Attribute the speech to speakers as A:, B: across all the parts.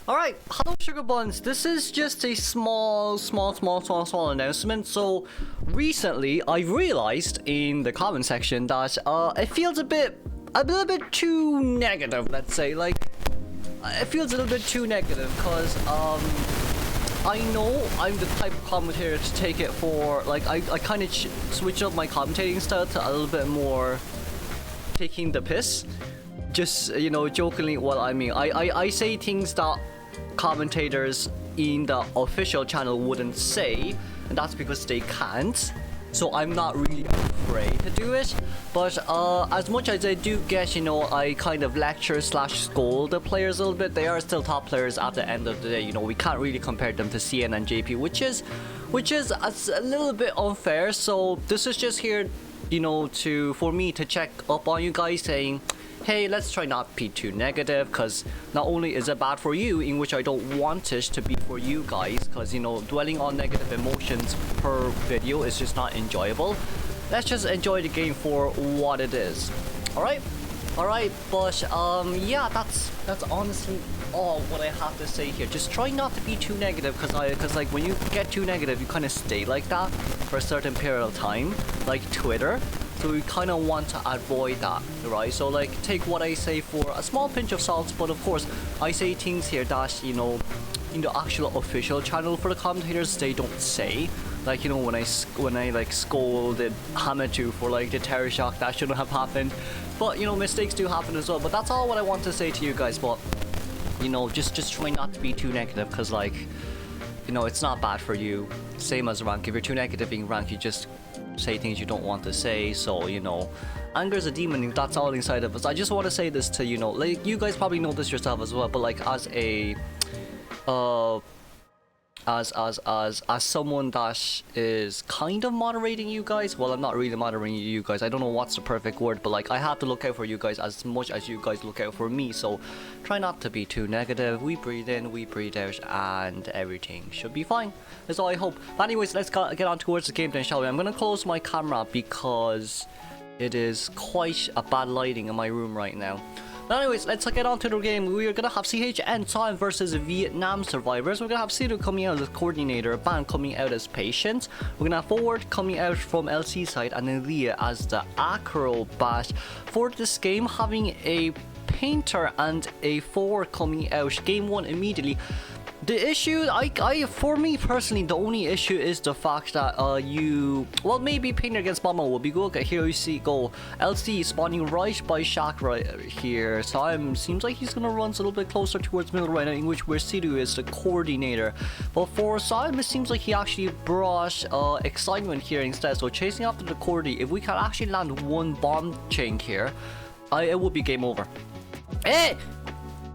A: Alright, hello Sugar Buns. This is just a small announcement. So, recently I realized in the comment section that it feels a little bit too negative, let's say. Like, it feels a little bit too negative because I know I'm the type of commentator to take it for, like, I kind of switch up my commentating style to a little bit more taking the piss. Just, you know, jokingly what I mean. I say things that commentators in the official channel wouldn't say, and that's because they can't. So I'm not really afraid to do it. But as much as I do get, you know, I kind of lecture slash scold the players a little bit, they are still top players at the end of the day. You know, we can't really compare them to CN and JP, which is a little bit unfair. So this is just here, you know, for me to check up on you guys, saying, hey, let's try not be too negative, because not only is it bad for you, in which I don't want it to be for you guys, because, you know, dwelling on negative emotions per video is just not enjoyable. Let's just enjoy the game for what it is. Alright, but yeah, that's honestly all what I have to say here. Just try not to be too negative, because like when you get too negative, you kind of stay like that for a certain period of time, like Twitter. So we kind of want to avoid that, right? So like, take what I say for a small pinch of salt, but of course I say things here that, you know, in the actual official channel for the commentators they don't say. Like, you know, when I like scolded Hamitu for like the terror shock, that shouldn't have happened. But, you know, mistakes do happen as well. But that's all what I want to say to you guys. But, you know, just try not to be too negative, because, like, you know, it's not bad for you. Same as rank. If you're too negative in rank, you just say things you don't want to say. So, you know, anger is a demon, that's all inside of us. I just want to say this to, you know, like, you guys probably know this yourself as well, but like, as a as someone that is kind of moderating you guys, well, I'm not really moderating you guys, I don't know what's the perfect word, but like, I have to look out for you guys as much as you guys look out for me. So try not to be too negative. We breathe in, we breathe out, and everything should be fine. That's all I hope. But anyways, let's get on towards the game then, shall we? I'm gonna close my camera because it is quite a bad lighting in my room right now. But anyways, let's get on to the game. We are gonna have CHN time versus Vietnam survivors. We're gonna have Sidu coming out as coordinator, Ban coming out as patient. We're gonna have Forward coming out from LC side, and then Leah as the acrobat. For this game, having a painter and a forward coming out. Game 1 immediately. The issue, for me personally, the only issue is the fact that well, maybe painter against Bomber will be good. Okay, here you see go LC spawning right by Shaq right here. Simon seems like he's gonna run a little bit closer towards middle right now, in which where Sidu is the coordinator. But for Simon, it seems like he actually brought excitement here instead. So chasing after the coordinator, if we can actually land one bomb chain here, it would be game over. Hey!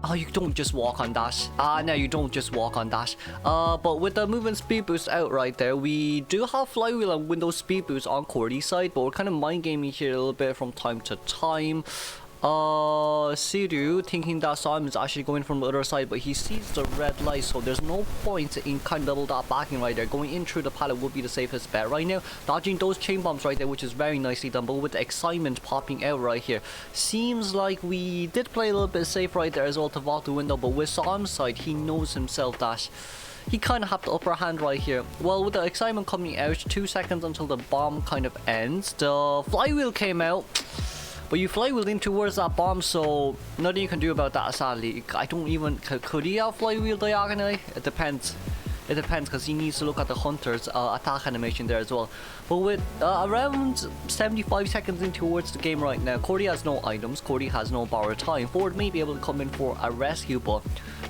A: Oh, you don't just walk on that. No, you don't just walk on that. But with the movement speed boost out right there, we do have flywheel and window speed boost on Cordy's side, but we're kind of mind gaming here a little bit from time to time. Sidu thinking that Simon's actually going from the other side, but he sees the red light, so there's no point in kind of double that backing right there. Going in through the pallet would be the safest bet right now. Dodging those chain bombs right there, which is very nicely done, but with the excitement popping out right here, seems like we did play a little bit safe right there as well to vault the window. But with Simon's side, he knows himself that he kind of have the upper hand right here. Well, with the excitement coming out, 2 seconds until the bomb kind of ends, the flywheel came out. But you flywheeled in towards that bomb, so nothing you can do about that, sadly. I don't even... Could he out flywheel diagonally? It depends. It depends, because he needs to look at the Hunter's attack animation there as well. But with around 75 seconds in towards the game right now, Cordy has no items, Cordy has no borrowed time. Forward may be able to come in for a rescue, but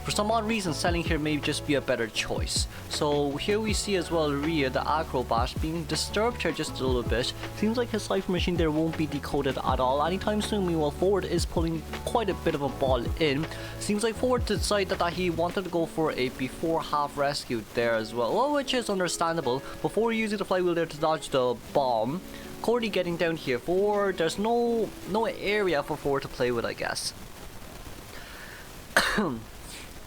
A: for some odd reason, selling here may just be a better choice. So here we see as well Rhea, the acrobat, being disturbed here just a little bit. Seems like his cipher machine there won't be decoded at all anytime soon. Meanwhile, Forward is pulling quite a bit of a ball in. Seems like Forward decided that he wanted to go for a before half rescue there as well, which is understandable. Before using the flywheel there to dodge the bomb, Cordy getting down here. Forward, there's no area for Forward to play with, I guess.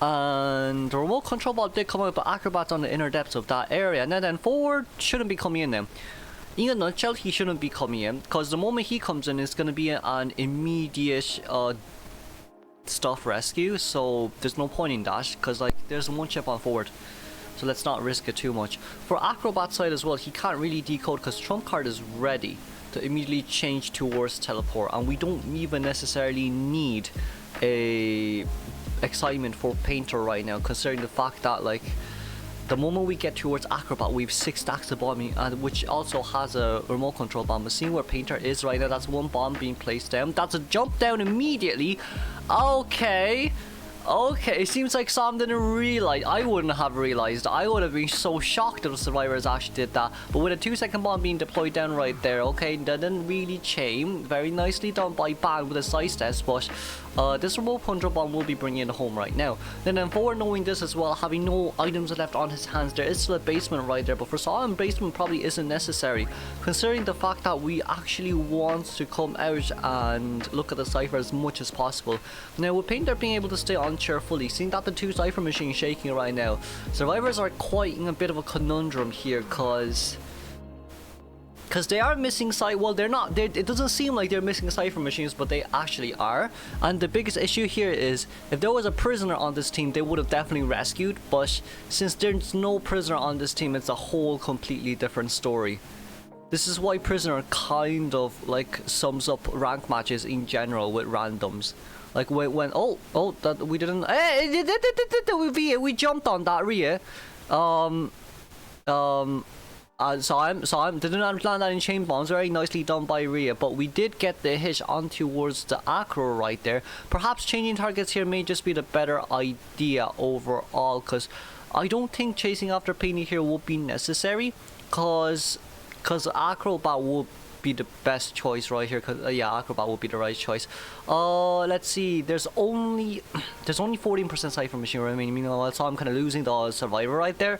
A: And the remote control ball did come out, but Acrobat's on the inner depths of that area. And then Forward shouldn't be coming in now. In a nutshell, he shouldn't be coming in, because the moment he comes in, it's going to be an immediate stuff rescue, so there's no point in that, because like there's one chip on forward. So let's not risk it too much. For Acrobat side as well, he can't really decode because trump card is ready to immediately change towards teleport, and we don't even necessarily need a excitement for painter right now, considering the fact that like the moment we get towards Acrobat, we have 6 stacks of bombing, and which also has a remote control bomb. But seeing where painter is right now, that's one bomb being placed down. That's a jump down immediately. Okay. Okay, it seems like Sam didn't realize. I wouldn't have realized. I would have been so shocked if the survivors actually did that. But with a 2-second bomb being deployed down right there, okay, that didn't really chain. Very nicely done by Bang with a size test, but this remote control bomb will be bringing it home right now. Then forward knowing this as well, having no items left on his hands, there is still a basement right there, but for Sam, basement probably isn't necessary, considering the fact that we actually want to come out and look at the cipher as much as possible. Now with Painter being able to stay on cheerfully, seeing that the 2 cipher machines shaking right now, survivors are quite in a bit of a conundrum here, because they are missing well, they're not, it doesn't seem like they're missing cipher machines, but they actually are. And the biggest issue here is, if there was a prisoner on this team, they would have definitely rescued, but since there's no prisoner on this team, it's a whole completely different story. This is why prisoner kind of like sums up rank matches in general with randoms. Like when that we didn't, we jumped on that Rhea. So I'm didn't land that in chain bombs. Very nicely done by Rhea, but we did get the hit on towards the acro right there. Perhaps changing targets here may just be the better idea overall, because I don't think chasing after Penny here would be necessary, because Acrobat would be the best choice right here, because yeah, Acrobat would be the right choice. Let's see, there's only 14% cipher machine remaining, meanwhile, so I'm kind of losing the survivor right there.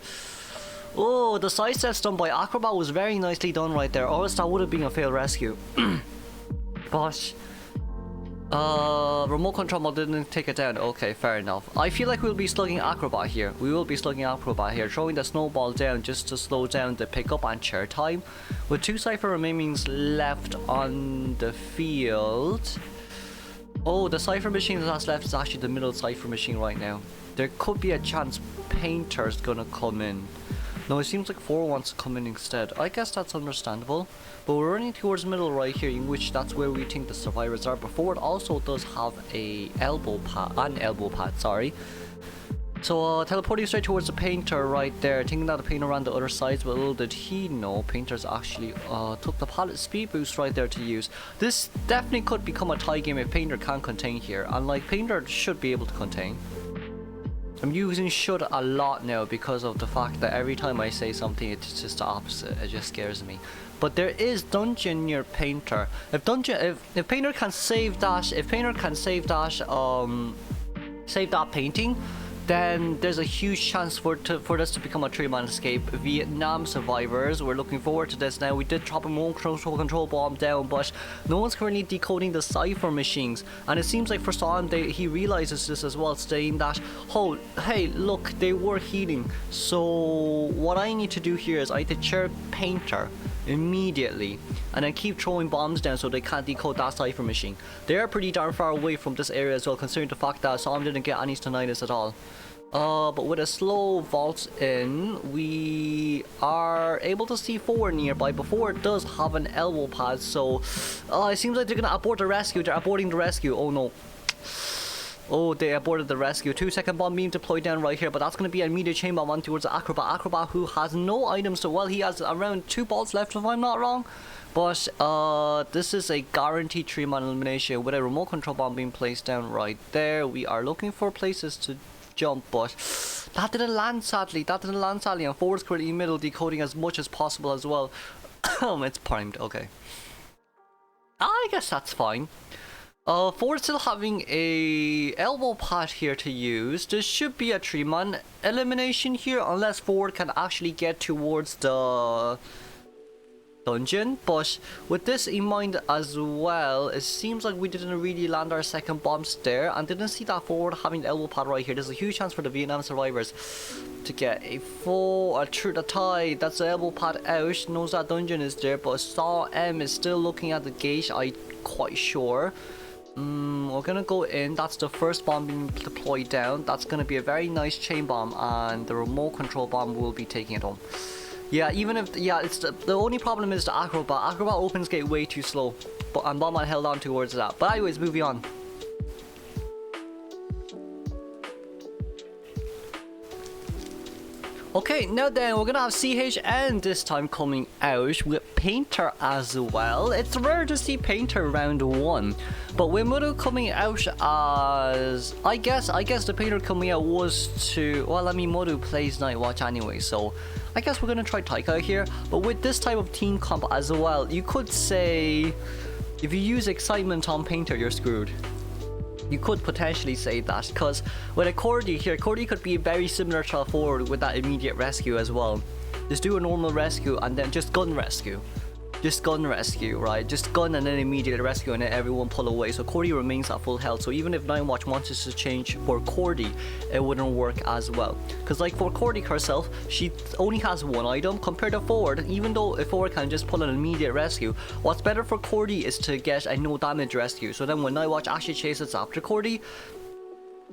A: Oh, the side sets done by Acrobat was very nicely done right there, or else that would have been a failed rescue. But remote control mod didn't take it down. Okay, fair enough. I feel like we'll be slugging Acrobat here. We will be slugging Acrobat here, throwing the snowball down just to slow down the pickup and chair time. With 2 cipher remainings left on the field. Oh, the cipher machine that's left is actually the middle cipher machine right now. There could be a chance Painter's gonna come in. No, it seems like 4 wants to come in instead. I guess that's understandable. But we're running towards middle right here, in which that's where we think the survivors are. But forward also does have an elbow pad, sorry. So teleporting straight towards the Painter right there, thinking that the Painter ran the other sides, but little did he know Painter's actually took the pallet speed boost right there to use. This definitely could become a tie game if Painter can contain here, and like Painter should be able to contain. I'm using should a lot now because of the fact that every time I say something it's just the opposite. It just scares me. But there is dungeon near Painter. If Painter can save that, save that painting, then there's a huge chance for this to become a 3-man escape. Vietnam survivors, we're looking forward to this now. We did drop a remote control bomb down, but no one's currently decoding the cipher machines, and it seems like for Sam he realizes this as well, saying that, oh hey look, they were healing, so what I need to do here is I need to chair Painter immediately and then keep throwing bombs down so they can't decode that cipher machine. They are pretty darn far away from this area as well, considering the fact that Sam didn't get any tinnitus at all. But with a slow vault in, we are able to see forward nearby. But forward does have an elbow pad, so it seems like they're gonna abort the rescue. They're aborting the rescue. Oh no. Oh, they aborted the rescue. 2-second bomb being deployed down right here, but that's going to be an immediate chain bomb on towards the Acrobat, who has no items, so well, he has around 2 balls left if I'm not wrong. But this is a guaranteed 3-man elimination with a remote control bomb being placed down right there. We are looking for places to jump, but that didn't land sadly. And forward's currently in middle, decoding as much as possible as well. It's primed, okay. I guess that's fine. Forward still having a elbow pad here to use. This should be a 3-man elimination here, unless forward can actually get towards the dungeon. But with this in mind as well, it seems like we didn't really land our second bombs there, and didn't see that forward having the elbow pad right here. There's a huge chance for the Vietnam survivors to get a through the tie. That's the elbow pad out, knows that dungeon is there, but Saw M is still looking at the gate, I'm quite sure. We're gonna go in. That's the first bomb being deployed down. That's gonna be a very nice chain bomb, and the remote control bomb will be taking it home. Yeah, even if it's the only problem is the acrobat. Acrobat opens gate way too slow, and bomb held on towards that. But anyways, moving on. Okay, now then, we're gonna have CHN this time coming out with Painter as well. It's rare to see Painter round 1, but with Muru coming out as... I guess the Painter coming out was to... Well, I mean, Muru plays Night Watch anyway, so I guess we're gonna try Taika here. But with this type of team comp as well, you could say... If you use Excitement on Painter, you're screwed. You could potentially say that, because with a Cordy here, Cordy could be very similar to a forward with that immediate rescue as well. Just do a normal rescue and then just gun rescue. Just gun rescue, right? Just gun and then immediate rescue and then everyone pull away. So Cordy remains at full health. So even if Night Watch wants us to change for Cordy, it wouldn't work as well. Because like for Cordy herself, she only has one item compared to forward. Even though a forward can just pull an immediate rescue, what's better for Cordy is to get a no damage rescue. So then when Night Watch actually chases after Cordy,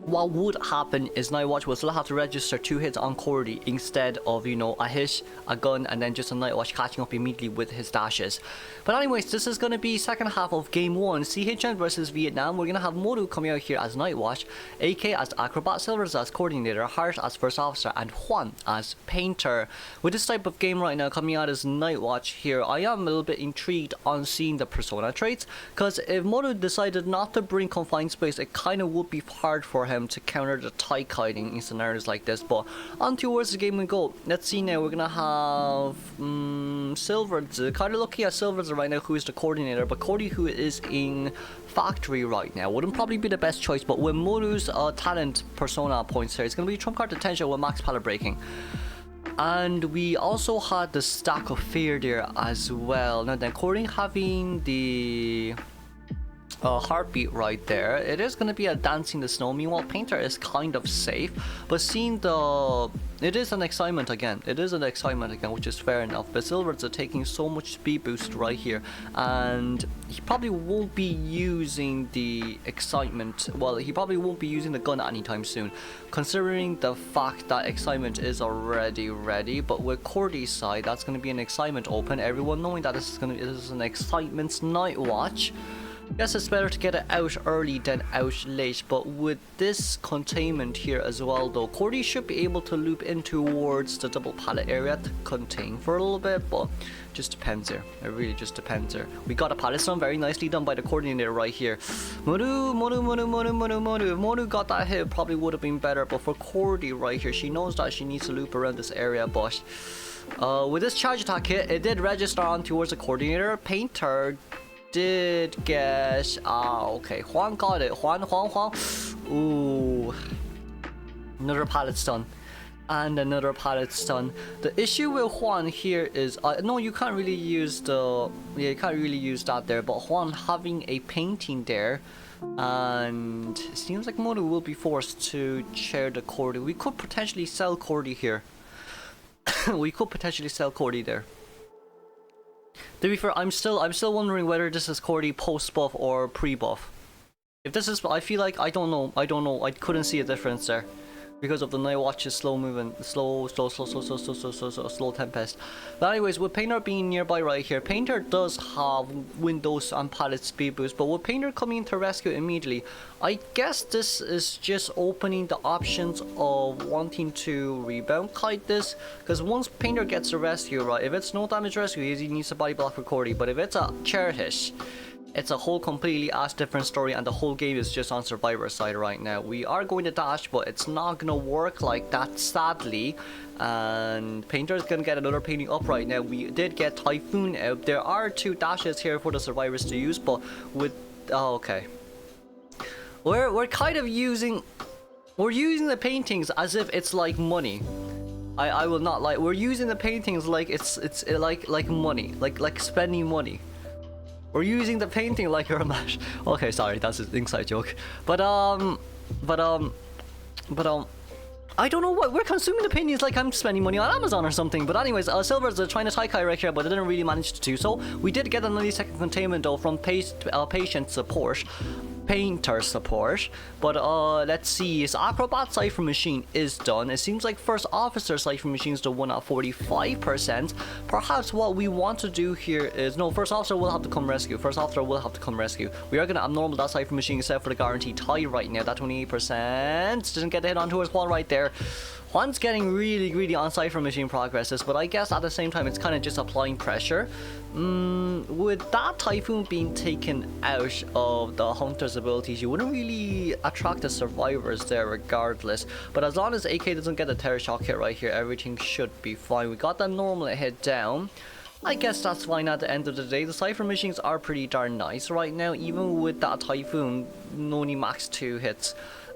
A: what would happen is Night Watch will still have to register 2 hits on Cordy instead of, you know, a hit, a gun, and then just a Night Watch catching up immediately with his dashes. But anyways, this is going to be second half of game 1, CHN versus Vietnam. We're going to have Modu coming out here as Night Watch, AK as Acrobat, Silvers as Coordinator, Hart as First Officer, and Juan as Painter. With this type of game right now coming out as Night Watch here, I am a little bit intrigued on seeing the persona traits, because if Modu decided not to bring Confined Space, it kind of would be hard for him to counter the tie kiting in scenarios like this. But on towards the game we go. Let's see now, we're gonna have Silvers, kind of looking at Silvers right now, who is the Coordinator, but Cordy, who is in Factory right now, wouldn't probably be the best choice. But with Modu's talent persona points here, it's gonna be Trump Card Detention with max pallet breaking. And we also had the Stack of Fear there as well. Now then, Cordy having the heartbeat right there, it is going to be a Dancing the Snow. Meanwhile, Painter is kind of safe, but seeing the... It is an excitement again. It is an excitement again, which is fair enough. But Silvers are taking so much speed boost right here, and he probably won't be using the excitement. Well, he probably won't be using the gun anytime soon, considering the fact that excitement is already ready. But with Cordy's side, that's going to be an excitement open. Everyone knowing that this is an excitement Night Watch. Yes, it's better to get it out early than out late, but with this containment here as well though, Cordy should be able to loop in towards the double pallet area to contain for a little bit, but just depends here. It really just depends here. We got a pallet stun, very nicely done by the Coordinator right here. Modu. If Modu got that hit, it probably would have been better, but for Cordy right here, she knows that she needs to loop around this area, but with this charge attack hit, it did register on towards the Coordinator. Painter did get... okay, Juan got it. Juan. Ooh. Another pallet stun. And another pallet stun. The issue with Juan here is... no, you can't really use the... Yeah, you can't really use that there. But Juan having a painting there. And it seems like Modu will be forced to share the Cordy. We could potentially sell Cordy here. We could potentially sell Cordy there. To be fair, I'm still wondering whether this is Cordy post buff or pre buff. If this is, I feel like I don't know. I couldn't see a difference there because of the Night Watch's slow movement, slow Tempest. But anyways, with Painter being nearby right here, Painter does have windows and pallet speed boost, but with Painter coming into rescue immediately, I guess this is just opening the options of wanting to rebound kite this, because once Painter gets a rescue, right, if it's no damage rescue, he needs to body block for Cordy, but if it's a chair hit, it's a whole completely different story, and the whole game is just on Survivor side right now. We are going to dash, but it's not gonna work like that, sadly. And Painter is gonna get another painting up right now. We did get Typhoon out. There are 2 dashes here for the survivors to use, but with okay, we're kind of using the paintings as if it's like money. I will not lie. We're using the paintings like it's like money, like spending money. We're using the painting like you're a match. Okay, sorry, that's an inside joke. But I don't know what we're consuming the paintings like I'm spending money on Amazon or something. But anyways, Silvers are trying to tie Kai right here, but they didn't really manage to do so. We did get a 90-second containment though from patient support. painter support. But let's see, his acrobat cipher machine is done. It seems like first officer cipher machine is the one at 45%. Perhaps what we want to do here is, no, first officer will have to come rescue. First officer will have to come rescue. We are going to abnormal that cipher machine except for the guaranteed tie right now. That 28% doesn't get the hit onto his Juan right there. Juan's getting really greedy on cipher machine progresses, but I guess at the same time it's kind of just applying pressure. With that Typhoon being taken out of the Hunter's abilities, you wouldn't really attract the survivors there regardless. But as long as AK doesn't get a terror shock hit right here, everything should be fine. We got that normal hit down. I guess that's fine at the end of the day. The cipher machines are pretty darn nice right now, even with that Typhoon only max 2 hits.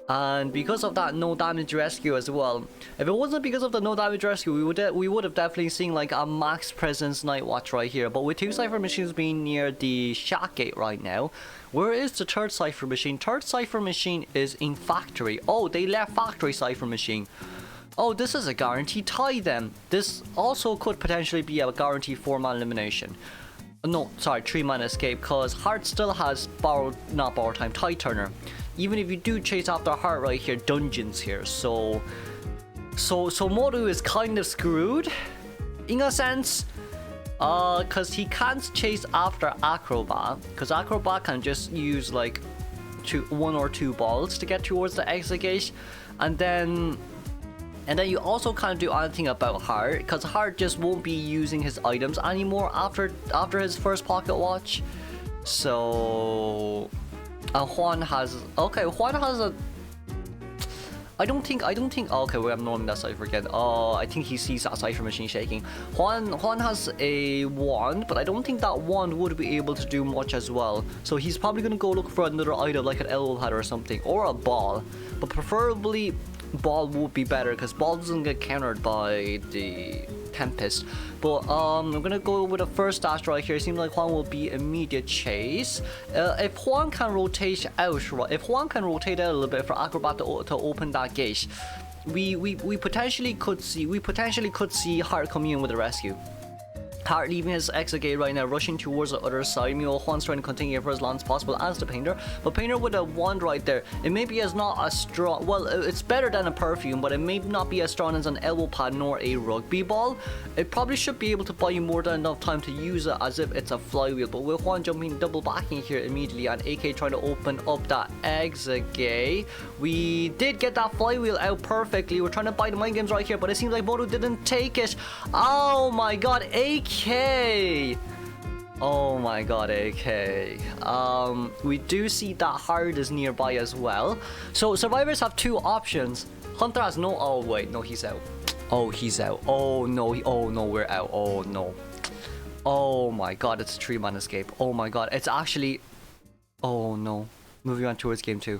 A: And because of that no damage rescue as well. If it wasn't because of the no damage rescue, we would have definitely seen like a max presence night watch right here. But with 2 cipher machines being near the shack gate right now, where is the 3rd cipher machine? 3rd cipher machine is in factory. Oh, they left factory cipher machine. Oh, this is a guaranteed tie then. This also could potentially be a guaranteed 4-man elimination. No, sorry, 3-man escape, because Heart still has not borrowed time, tie turner. Even if you do chase after Heart right here, dungeons here. So Modu is kind of screwed in a sense. Cause he can't chase after Acrobat. Cause Acrobat can just use like 1 or 2 balls to get towards the exit gate. And then you also can't do anything about Heart, because Heart just won't be using his items anymore after his first pocket watch. So Juan has a I don't think okay, we're abnorming that cipher again. I think he sees that cipher machine shaking. Juan has a wand, but I don't think that wand would be able to do much as well. So he's probably gonna go look for another item like an elbow pad or something, or a ball, but preferably ball would be better because ball doesn't get countered by the Tempest. But I'm gonna go with the first dash right here. It seems like Juan will be immediate chase. If Juan can rotate out, if Juan can rotate out a little bit for Acrobat to open that gate, we potentially could see Heart coming in with a rescue. Heart leaving his exit gate right now, rushing towards the other side. Meanwhile, Juan's trying to continue for as long as possible as the Painter. But Painter with a wand right there, it maybe is not as strong. Well, it's better than a perfume, but it may not be as strong as an elbow pad nor a rugby ball. It probably should be able to buy you more than enough time to use it as if it's a flywheel. But with Juan jumping, double backing here immediately, and AK trying to open up that exit gate, we did get that flywheel out perfectly. We're trying to buy the mind games right here, but it seems like Modu didn't take it. Oh my god, AK! Oh my god, AK. We do see that Heart is nearby as well. So survivors have 2 options. Hunter has no. Oh wait, no, he's out. Oh, he's out. Oh no, we're out. Oh no. Oh my god, it's a 3-man escape. Oh my god, it's actually. Oh no. Moving on towards game 2.